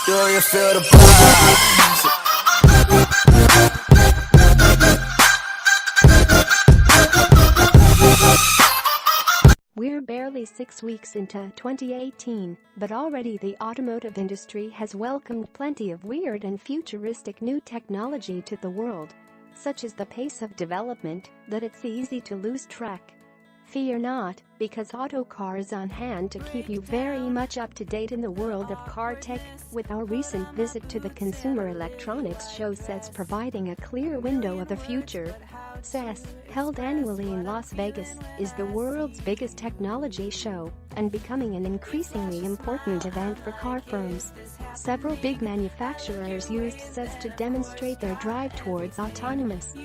Do you feel the buzz? We're barely 6 weeks into 2018, but already the automotive industry has welcomed plenty of weird and futuristic new technology to the world. Such is the pace of development that it's easy to lose track. Fear not, because Autocar is on hand to keep you very much up to date in the world of car tech, with our recent visit to the Consumer Electronics Show CES providing a clear window of the future. CES, held annually in Las Vegas, is the world's biggest technology show and becoming an increasingly important event for car firms. Several big manufacturers used CES to demonstrate their drive towards autonomous,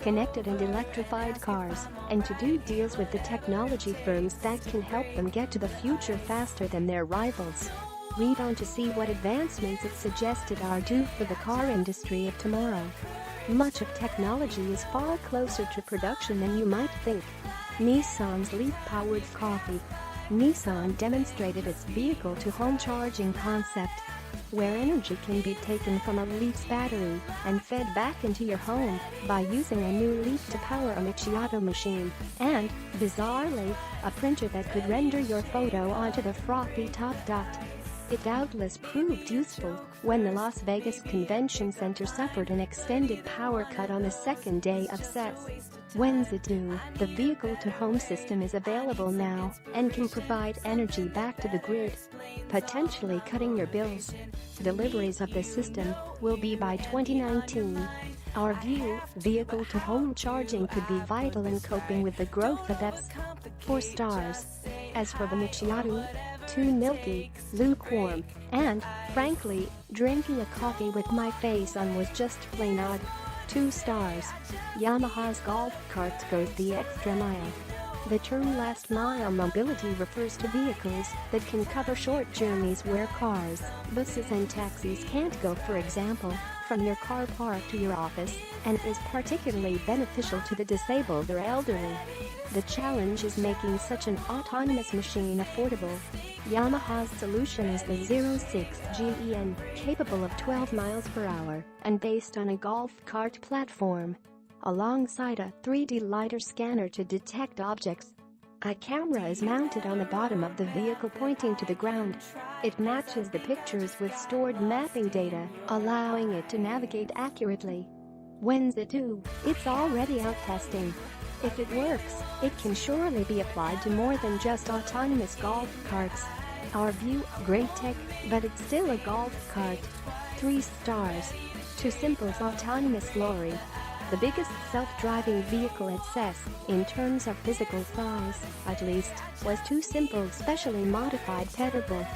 connected and electrified cars, and to do deals with the technology firms that can help them get to the future faster than their rivals. Read on to see what advancements it suggested are due for the car industry of tomorrow. Much of technology is far closer to production than you might think. Nissan's Leaf-powered coffee. Nissan demonstrated its vehicle-to-home charging concept, where energy can be taken from a Leaf's battery and fed back into your home by using a new Leaf to power a macchiato machine, and, bizarrely, a printer that could render your photo onto the frothy top dot. It doubtless proved useful when the Las Vegas Convention Center suffered an extended power cut on the second day of CES. When's it due? The vehicle-to-home system is available now and can provide energy back to the grid, potentially cutting your bills. Deliveries of the system will be by 2019. Our view, vehicle-to-home charging could be vital in coping with the growth of apps. 4 stars. As for the macchiato, too milky, lukewarm, and, frankly, drinking a coffee with my face on was just plain odd. 2 stars. Yamaha's golf cart goes the extra mile. The term last mile mobility refers to vehicles that can cover short journeys where cars, buses and taxis can't go, for example, from your car park to your office, and is particularly beneficial to the disabled or elderly. The challenge is making such an autonomous machine affordable. Yamaha's solution is the 06 GEN, capable of 12 miles per hour and based on a golf cart platform, alongside a 3D LiDAR scanner to detect objects. A camera is mounted on the bottom of the vehicle pointing to the ground. It matches the pictures with stored mapping data, allowing it to navigate accurately. When's it due? It's already out testing. If it works, it can surely be applied to more than just autonomous golf carts. Our view, great tech, but it's still a golf cart. 3 stars. TuSimple's autonomous lorry, the biggest self-driving vehicle at CES, in terms of physical size, at least, was TuSimple's specially modified Peterbilt.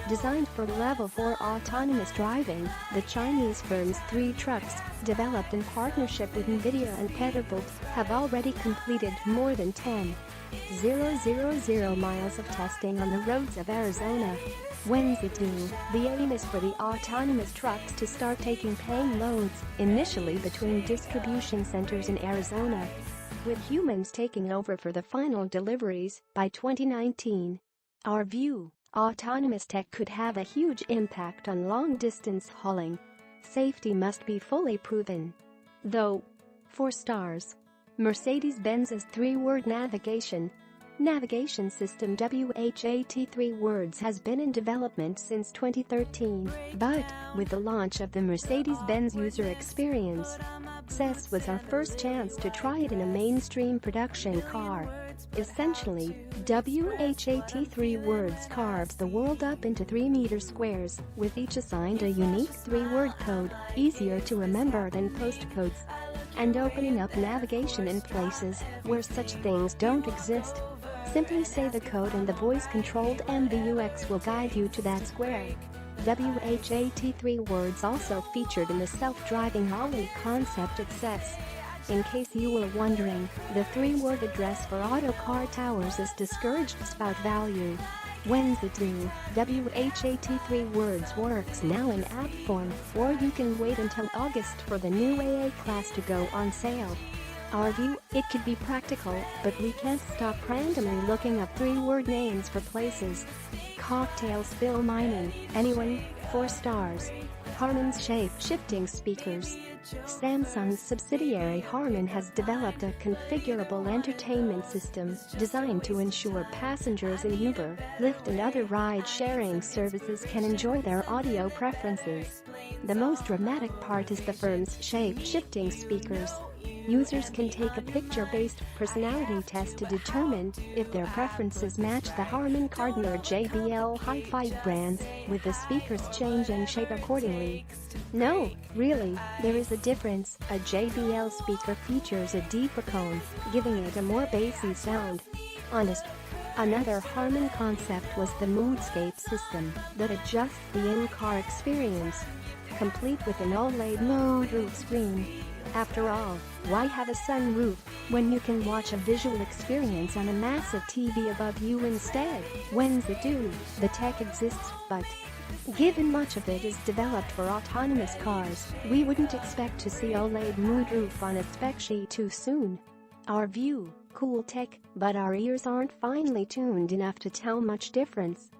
Designed for level 4 autonomous driving, the Chinese firm's 3 trucks, developed in partnership with NVIDIA and Peterbilt, have already completed more than 10,000 miles of testing on the roads of Arizona. When's it due? The aim is for the autonomous trucks to start taking paying loads, initially between distribution centers in Arizona, with humans taking over for the final deliveries by 2019. Our view, autonomous tech could have a huge impact on long-distance hauling. Safety must be fully proven, though. 4 stars. Mercedes-Benz's 3-word navigation system WHAT 3 words has been in development since 2013, but, with the launch of the Mercedes-Benz user experience, CES was our first chance to try it in a mainstream production car. Essentially, WHAT 3 words carves the world up into 3-meter squares, with each assigned a unique 3-word code, easier to remember than postcodes, and opening up navigation in places where such things don't exist. Simply say the code and the voice-controlled MBUX will guide you to that square. WHAT 3 words also featured in the self-driving hauling concept at CES. In case you were wondering, the 3-word address for Autocar Towers is discouraged spout value. When's it due? WHAT 3 words works now in app form, or you can wait until August for the new AA class to go on sale. Our view, it could be practical, but we can't stop randomly looking up 3-word names for places. Cocktail spill mining, anyone? 4 stars. Harman's shape-shifting speakers. Samsung's subsidiary Harman has developed a configurable entertainment system designed to ensure passengers in Uber, Lyft and other ride-sharing services can enjoy their audio preferences. The most dramatic part is the firm's shape-shifting speakers. Users can take a picture-based personality test to determine if their preferences match the Harman Kardon or JBL Hi-Fi brands, with the speakers changing shape accordingly. No, really, there is a difference. A JBL speaker features a deeper cone, giving it a more bassy sound. Honest. Another Harman concept was the Moodscape system that adjusts the in-car experience, complete with an OLED mood screen. After all, why have a sunroof when you can watch a visual experience on a massive TV above you instead? When's it due? The tech exists, but given much of it is developed for autonomous cars, we wouldn't expect to see OLED moonroof on a spec sheet too soon. Our view, cool tech, but our ears aren't finely tuned enough to tell much difference.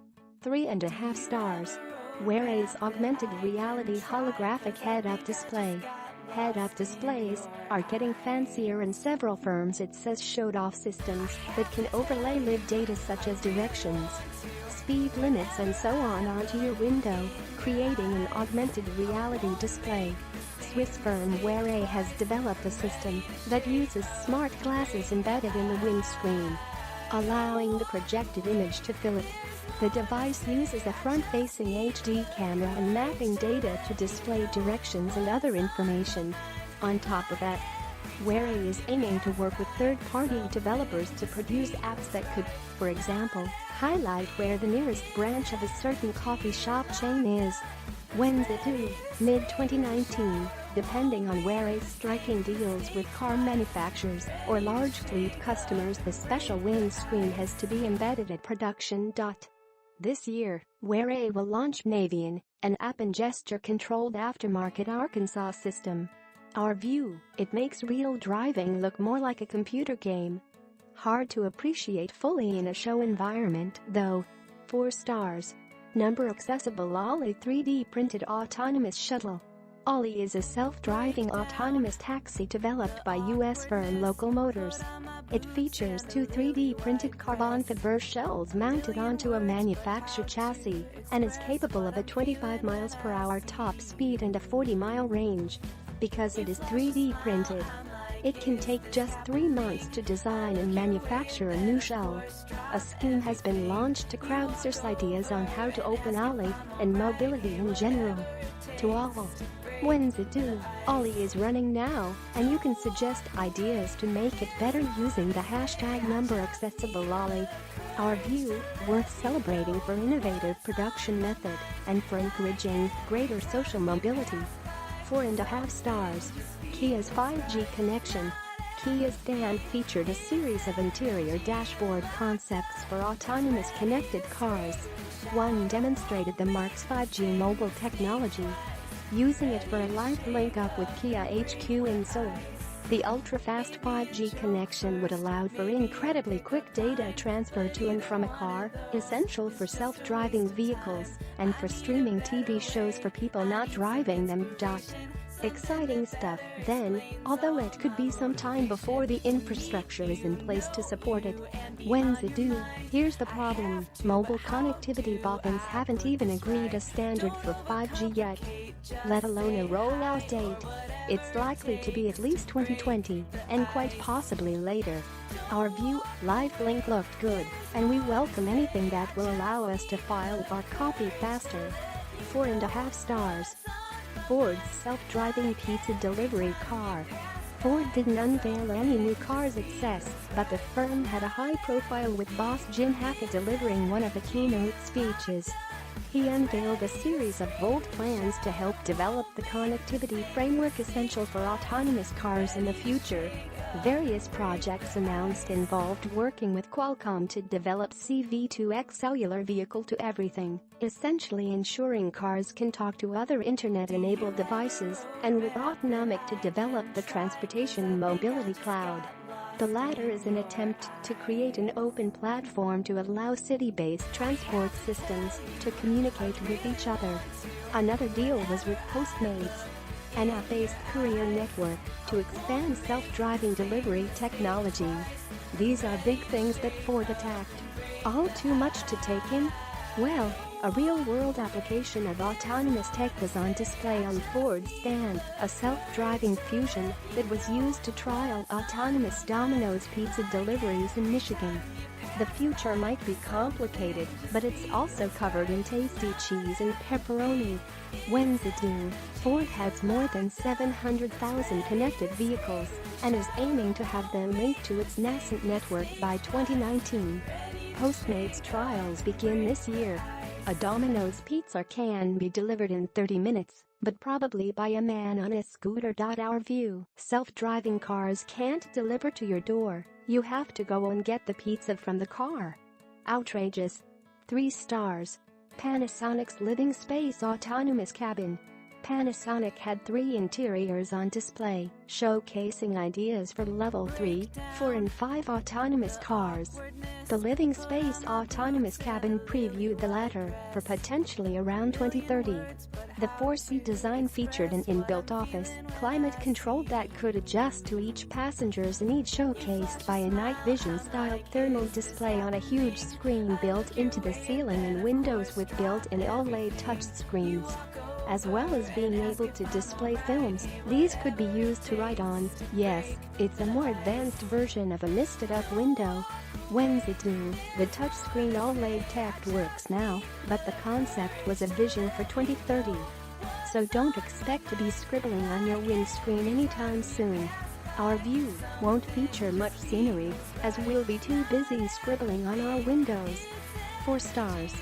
3.5 stars. Wearay's augmented reality holographic head-up display. Head-up displays are getting fancier and several firms it says showed off systems that can overlay live data such as directions, speed limits and so on onto your window, creating an augmented reality display. Swiss firm Wearay has developed a system that uses smart glasses embedded in the windscreen, allowing the projected image to fill it. The device uses a front-facing HD camera and mapping data to display directions and other information. On top of that, Wearay is aiming to work with third-party developers to produce apps that could, for example, highlight where the nearest branch of a certain coffee shop chain is. When's it due? Mid-2019, depending on Wearay's striking deals with car manufacturers or large fleet customers. The special windscreen has to be embedded at production. This year, Wearay will launch Navian, an app and gesture-controlled aftermarket Arkansas system. Our view, it makes real driving look more like a computer game. Hard to appreciate fully in a show environment, though. 4 stars. Number accessible Ollie 3D printed autonomous shuttle. Ollie is a self-driving autonomous taxi developed by U.S. firm Local Motors. It features 2 3D printed carbon fiber shells mounted onto a manufactured chassis and is capable of a 25 miles per hour top speed and a 40-mile range. Because it is 3D printed, it can take just 3 months to design and manufacture a new shell. A scheme has been launched to crowdsource ideas on how to open Ollie and mobility in general. To all. When's it due? Ollie is running now, and you can suggest ideas to make it better using the hashtag #accessibleollie. Our view, worth celebrating for innovative production method and for encouraging greater social mobility. 4.5 stars. Kia's 5G connection. Kia's Dan featured a series of interior dashboard concepts for autonomous connected cars. One demonstrated the Mark's 5G mobile technology, using it for a live link-up with Kia HQ in Seoul. The ultra-fast 5G connection would allow for incredibly quick data transfer to and from a car, essential for self-driving vehicles and for streaming TV shows for people not driving them. Exciting stuff, then, although it could be some time before the infrastructure is in place to support it. When's it due? Here's the problem, mobile connectivity bobbins haven't even agreed a standard for 5G yet, let alone a rollout date. It's likely to be at least 2020, and quite possibly later. Our view, Live Link looked good, and we welcome anything that will allow us to file our copy faster. 4.5 stars. Ford's self-driving pizza delivery car. Ford didn't unveil any new cars at CES, but the firm had a high profile with boss Jim Hackett delivering one of the keynote speeches. He unveiled a series of bold plans to help develop the connectivity framework essential for autonomous cars in the future. Various projects announced involved working with Qualcomm to develop CV2X cellular vehicle-to-everything, essentially ensuring cars can talk to other internet-enabled devices, and with Autonomic to develop the transportation mobility cloud. The latter is an attempt to create an open platform to allow city-based transport systems to communicate with each other. Another deal was with Postmates, an app-based courier network, to expand self-driving delivery technology. These are big things that Ford attacked. All too much to take in? Well, a real-world application of autonomous tech was on display on Ford's stand, a self-driving Fusion that was used to trial autonomous Domino's pizza deliveries in Michigan. The future might be complicated, but it's also covered in tasty cheese and pepperoni. When's it due? Ford has more than 700,000 connected vehicles and is aiming to have them linked to its nascent network by 2019. Postmates trials begin this year. A Domino's pizza can be delivered in 30 minutes, but probably by a man on a scooter. Our view: self-driving cars can't deliver to your door, you have to go and get the pizza from the car. Outrageous. 3 stars. Panasonic's living space autonomous cabin. Panasonic had 3 interiors on display, showcasing ideas for Level 3, 4 and 5 autonomous cars. The living space autonomous cabin previewed the latter for potentially around 2030. The 4-seat design featured an inbuilt office, climate control that could adjust to each passenger's need, showcased by a night vision-style thermal display on a huge screen built into the ceiling and windows with built-in OLED touchscreens. As well as being able to display films, these could be used to write on. Yes, it's a more advanced version of a misted-up window. When's it due? The touchscreen OLED tech works now, but the concept was a vision for 2030. So don't expect to be scribbling on your windscreen anytime soon. Our view won't feature much scenery, as we'll be too busy scribbling on our windows. 4 stars.